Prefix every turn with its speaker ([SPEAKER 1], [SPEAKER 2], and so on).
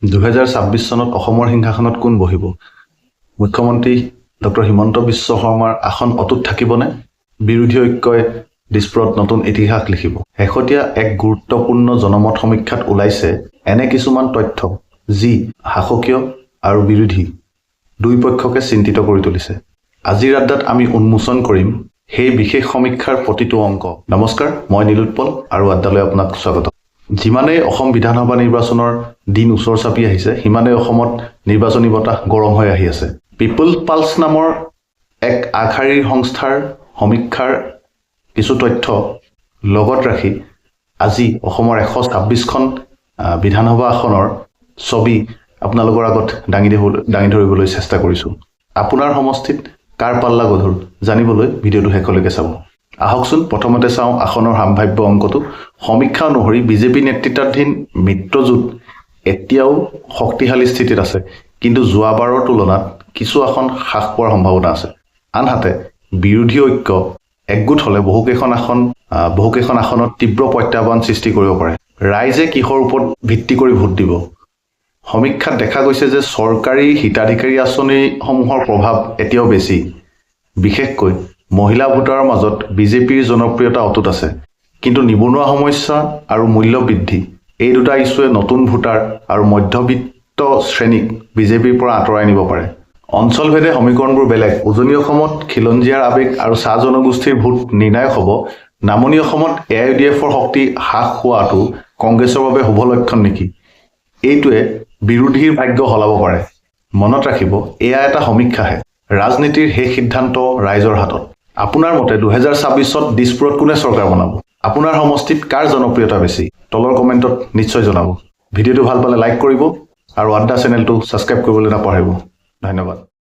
[SPEAKER 1] 2026 চনত অসমৰ সিংহাসনত কোন বহিব? মুখ্যমন্ত্ৰী ডক্টৰ হিমন্ত বিশ্ব শৰ্মাৰ আসন অটুট থাকিবনে? বিৰোধী ঐক্যই দিছপুৰত নতুন ইতিহাস লিখিব। শেহতীয়া এক গুৰুত্বপূৰ্ণ জনমত সমীক্ষাত ওলাইছে এনে কিছুমান তথ্য যি শাসকীয় আৰু বিৰোধী দুই পক্ষকে চিন্তিত কৰি তুলিছে। আজিৰ আড্ডাত আমি উন্মোচন কৰিম সেই বিশেষ সমীক্ষাৰ প্ৰতিটো অংক। নমস্কাৰ, মই নীলোৎপল আৰু আড্ডালৈ আপোনাক স্বাগতম। যিমানেই অসম বিধানসভা নিৰ্বাচনৰ দিন ওচৰ চাপি আহিছে, সিমানেই অসমত নিৰ্বাচনী বতাহ গৰম হৈ আহি আছে। পিপল পালছ নামৰ এক আগশাৰীৰ সংস্থাৰ সমীক্ষাৰ কিছু তথ্য লগত ৰাখি আজি অসমৰ 126খন বিধানসভা আসনৰ ছবি আপোনালোকৰ আগত দাঙি ধৰিবলৈ চেষ্টা কৰিছোঁ। আপোনাৰ সমষ্টিত কাৰ পাল্লা গধুৰ জানিবলৈ ভিডিঅ'টো শেষলৈকে চাব। আহকচোন প্ৰথমতে চাওঁ আসনৰ সাম্ভাব্য অংকটো। সমীক্ষা অনুসৰি বিজেপি নেতৃত্বাধীন মিত্ৰজোঁট এতিয়াও শক্তিশালী স্থিতিত আছে, কিন্তু যোৱাবাৰৰ তুলনাত কিছু আসন হ্ৰাস পোৱাৰ সম্ভাৱনা আছে। আনহাতে বিৰোধী ঐক্য একগোট হ'লে বহুকেইখন আসনত তীব্ৰ প্ৰত্যাহ্বান সৃষ্টি কৰিব পাৰে। ৰাইজে কিহৰ ওপৰত ভিত্তি কৰি ভোট দিব? সমীক্ষাত দেখা গৈছে যে চৰকাৰী হিতাধিকাৰী আঁচনিসমূহৰ প্ৰভাৱ এতিয়াও বেছি। বিশেষকৈ মহিলা ভোটাৰৰ মাজত বিজেপিৰ জনপ্ৰিয়তা অটুট আছে, কিন্তু নিবনুৱা সমস্যা আৰু মূল্য বৃদ্ধি এই দুটা ইছ্যুৱে নতুন ভোটাৰ আৰু মধ্যবিত্ত শ্ৰেণীক বিজেপিৰ পৰা আঁতৰাই নিব পাৰে। অঞ্চলভেদে সমীকৰণবোৰ বেলেগ। উজনি অসমত খিলঞ্জীয়াৰ আৱেগ আৰু চাহ জনগোষ্ঠীৰ ভোট নিৰ্ণায়ক হ'ব। নামনি অসমত AIUDFৰ শক্তি হ্ৰাস হোৱাটো কংগ্ৰেছৰ বাবে শুভ লক্ষণ নেকি? এইটোৱে বিৰোধীৰ ভাগ্য সলাব পাৰে। মনত ৰাখিব, এয়া এটা সমীক্ষাহে। ৰাজনীতিৰ শেষ সিদ্ধান্ত ৰাইজৰ হাতত। আপোনাৰ মতে 2026ত দিছপুৰত কোনে চৰকাৰ বনাব? আপোনাৰ সমষ্টিত কাৰ জনপ্ৰিয়তা বেছি? তলৰ কমেণ্টত নিশ্চয় জনাব। ভিডিঅ'টো ভাল পালে লাইক কৰিব আৰু আড্ডা চেনেলটো ছাবস্ক্ৰাইব কৰিবলৈ নাপাহৰিব। ধন্যবাদ।